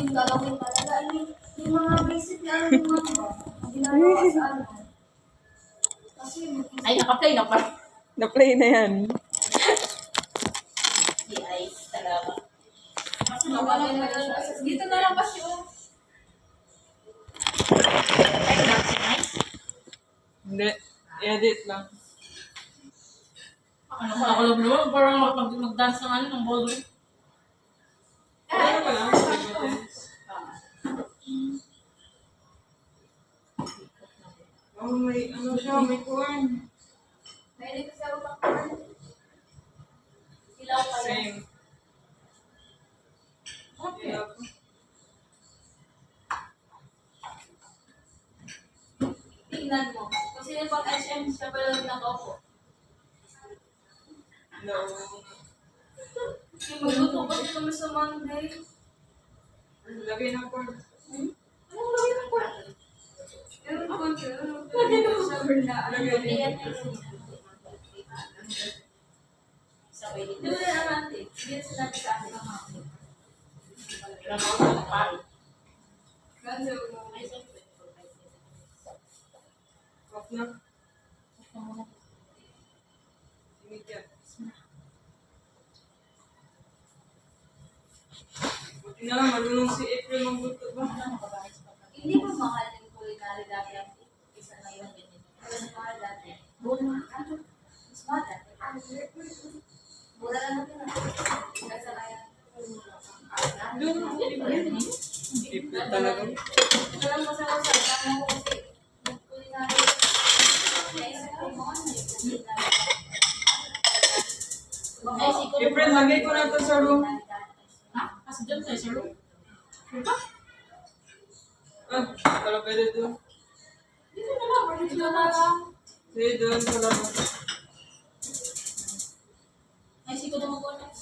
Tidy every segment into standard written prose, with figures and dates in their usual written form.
yung galawin talaga. Yung mga basic na ano yung mga ginagawa sa ano. Kasi Ay, naka-play na pa. Na-play na yan. Di ay, talaga. kasi magaling na siya. Dito na lang kasi yung Ay, dancing nice. Hindi. Edit lang. Ano ko, ako lang naman. Parang mag-dance ng ano, ng ballroom. Ano ba lang? Oh, may ano siya, may corn. mahilig sa utang ko. Ilaw pa yan. Same. Okay. Yeah. Tingnan mo. Kasi yung pag-SM siya pa lang nakaupo. No. Yung magluto pa siya naman sa Monday. Lagay ng corn. Anong lagay ng kwan? Meron kwan siya. Lagay ng kwan na. Sabay dito. Doon na natin. Hindi yan sinabi sa akin ang hapon. Ilang ako ng pari. Kasi mo. Off na. Immediate. Buti na lang, marunong si April magluto ba? Hindi ba mahal yung culinary dati ang isa na yun? Mas mahal dati. Mas mahal dati. Mura lang natin na. Kasi na yan. Doon ako, April. April talaga. Alam mo sa alam mo kasi yung culinary naisip ko mo ano yung culinary. April, lagay ko na to sa room. Ha? Kasi dyan tayo sa room. Ah, wala pwede doon. Dito na lang. Dito na lang. Sige, doon sa labas. Ay, siko na mag-oras.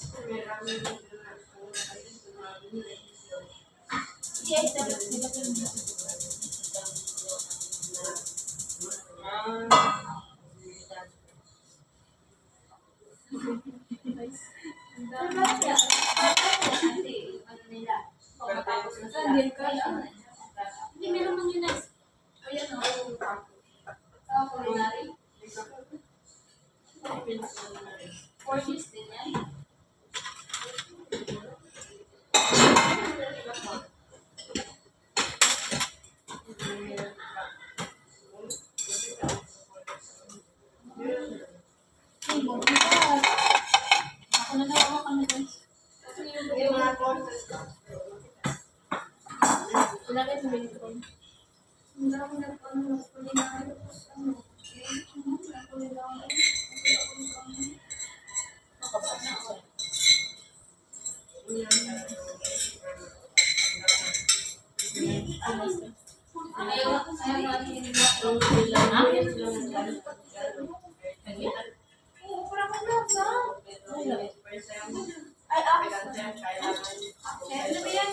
Yes, dapat sila ko yung Ah, Hindi, meron man yun na. Ayan o. Sa culinary. 4 days din yan. Ako na daw ako kami guys. Yung mga courses. Ilagay sa menu ko. Ang dami na ano, culinary. Ano, culinary. Ayaw natin yung Ha? Oo, parang maglaga. Ay, ano ba yan?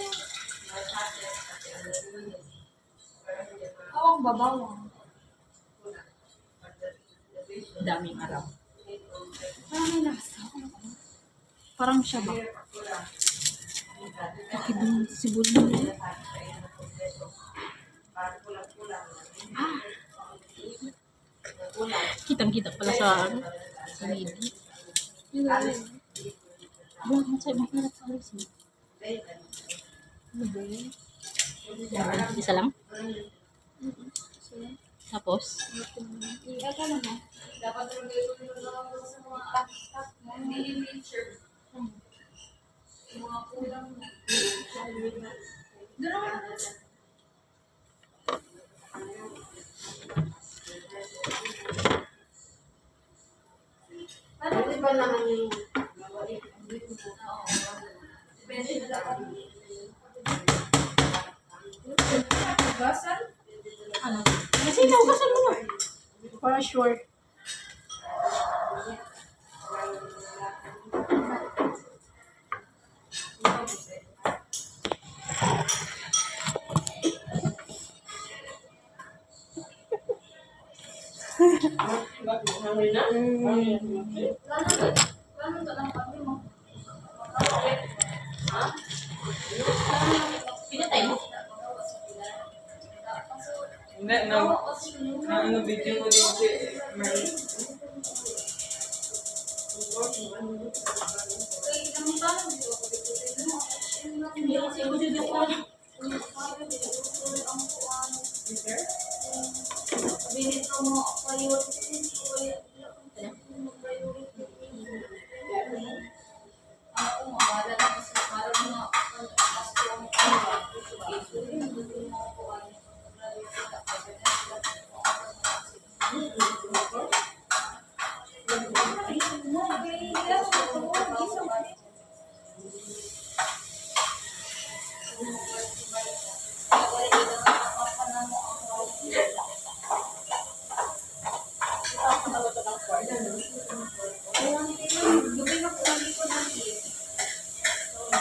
Awang babawang. Daming araw. Parang may lasa. Parang siya ba? Kakibang sibuli. Kitang-kita pala sa ano, sa video. Buwan mo sa'yo, mahirap sa alis mo. Ano ba yun? Isa lang? Tapos? Ika naman. Dapat rin sa mga tak-tak na hindi yung picture. Yung mga kulang na. Doon naman. Parang iba naman yung depende na dapat. Basan? Ano? Kasi naugasan mo na. Para sure. Ganun ka lang kami mo. Hindi, na ano, video ko din si Mary. Hindi kasi ako dito ko. Binito mo kayo. Ako, mabala na kasi parang mga pasto ang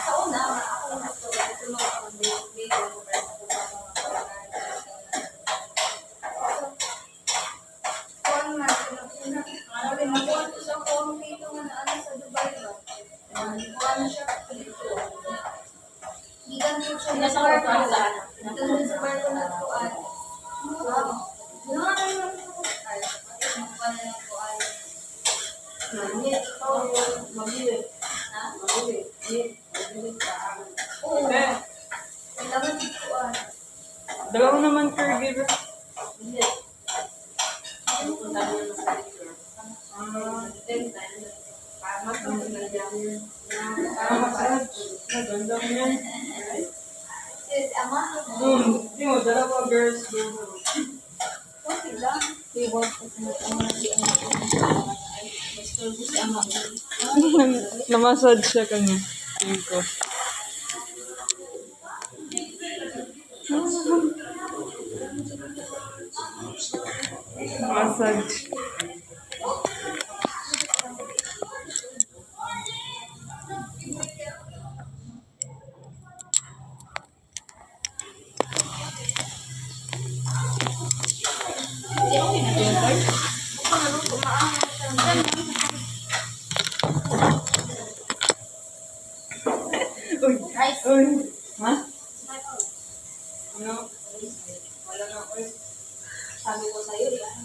sa una, ako gusto Nasa ko pa sa Hindi, dalawa naman caregiver. Massage. Maganda mo yan. Hindi mo, dalawa girls. Na-massage siya kanya. Tingin ko. Massage. Uy! Uy! Ha? Ano? Wala na ako eh. Sabi ko sa'yo, yan.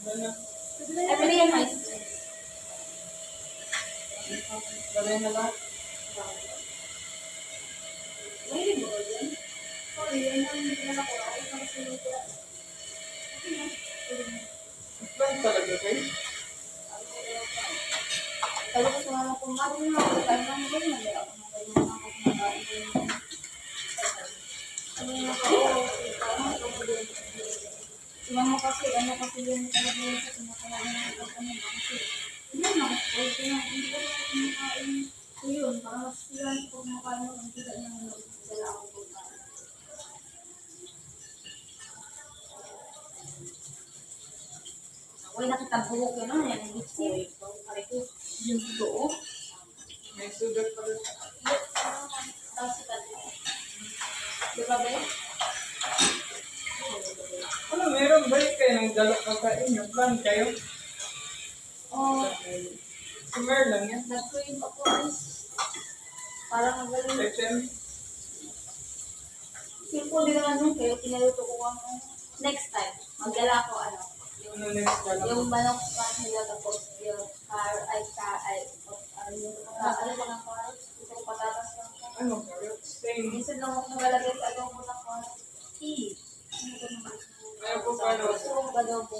Wala na. Every year, high school. Wala na ba? Plan talaga kayo? Sabi ko sa mga kumain mo, tayo lang mo, nagay ako ng ganyan mga Sumama kasi, ano kasi yun talaga yun sa kumakain ng pagkain kasi hindi na, hindi ko kumakain. So yun, para mas sila ko kumakain mo, ang kita niya ng sila ako kumakain. Uy, nakita buhok yun, ano yan, lipstick. Yung totoo. May sugat pala. Di ba ba? Ano, meron ba kayo ng dalak kakain? Yung plan kayo? Oh, Si Mer lang yan. nag-cream ako parang magaling. Section. Simple din naman yun, kaya pinaluto ko ang next time. Magdala ko Ano next pala? yung manok pa nila tapos yung ano ba ng carrots? Itong patatas lang. Ano? Same. Minsan lang ako nagalagay sa adobo ng carrots. Ano ba naman? Ayaw po paano? Itong adobo.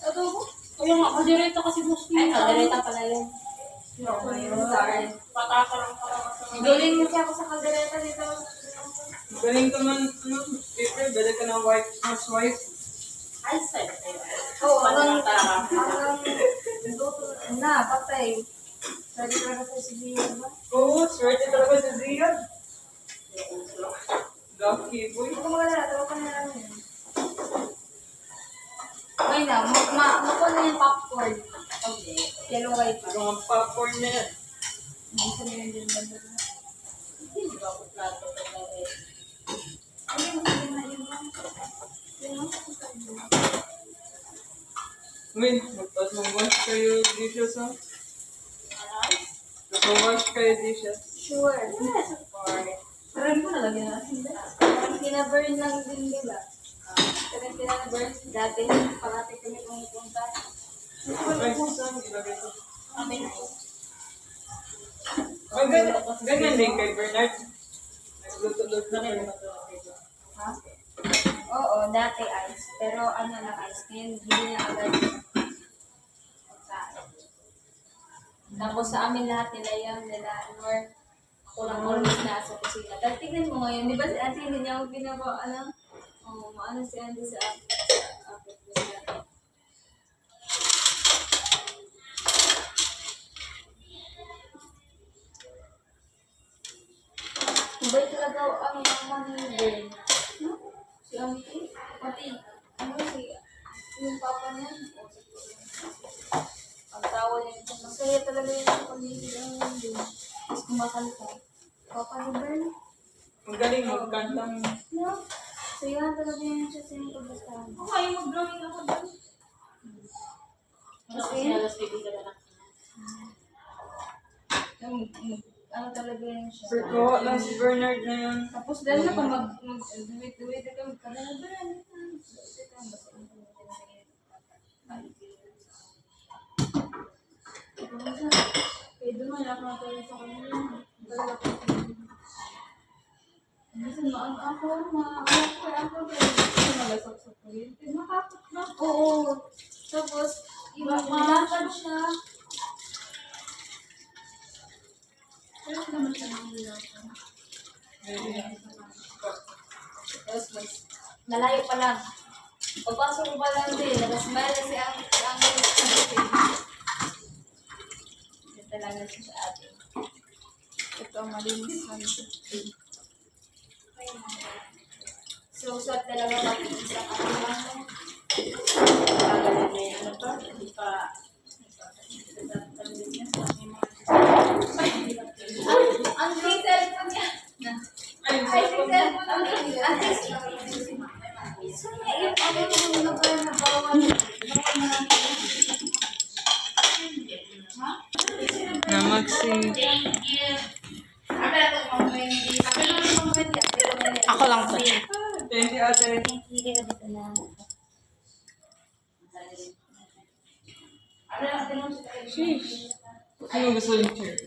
adobo. Kaya nga, kadireta kasi gusto Ay, niya. kaldereta pala yun. Sorry. Pataka lang pala. Galing mo siya ako sa kaldereta dito. Galing ka man, ano, April, bala ka ng white, housewife. Ay, sir. Oo, hanggang luto na, patay. Pwede ka na sa sibiyan ba? Oo, swerte talaga si Ziad. Lucky boy. Huwag ka magalala, tawag ka na lang yun. Ngayon na, makuha na yung popcorn. Okay. Yellow white pa. Mga popcorn na yan. Gusto mo yun din ba? Hindi ba ako plato talaga eh. Ay, masagin na yun ba? Yun mo? Uy, magpasungwas kayo dito sa Mawash kayo dishes. Sure. Yes, of course. Parang ko nalagyan natin. Parang kinaburn lang din nila. Parang kinaburn. Dati, parati kami pumupunta. Ay, saan ilagay ko? Kami na. Ay, ganyan din kay Bernard. Nagluto-luto na kayo. Ha? Oo, dati ice. Pero ano lang ice. Ngayon, hindi na agad pagkain. Tapos sa amin lahat nila yung nila Nor. Ako lang always nasa kusina. Dahil tignan mo ngayon, di ba si Ate hindi niya ako ginagawa, ano si Andy sa apit nila. Mabait talaga ang mama ni Ben. No? Si Auntie, pati, yung papa niya, o ang tawa niya, masaya talaga yung pamilya ng Ben. Tapos kumakanta. Papa ni Ben, Ang galing magkanta. no? Sayahan talaga yun siya sa yung pagbastahan. Ako kayo mag-drawing ako doon. Kasi, ano talaga yun siya. Sir, kawa lang si Bernard na yun. Tapos dahil na kung mag-duwit ka, magkala na ba yan? Kaya doon mo yan ako natulog sa kanila. Talaga ko. Minsan maang ako, ako, kaya malasok sa kuryente. Makapot na. Oo. Tapos, ilakad siya. Pero hindi naman siya nangyayari. Tapos, nalayo pa lang. Pagpasok ko pa lang din, nag-smile na si ang Ito talaga siya sa atin. Ito ang malinis na nito. So, usap talaga natin sa katulang. Ano to? Hindi pa. Ang cellphone niya. Ay, Ay, si cellphone ang so, yung ano yung nabawan. na Maxi. Ako lang to. Thank you, ate. Hindi ka dito na. Sheesh. Sino gusto yung chair?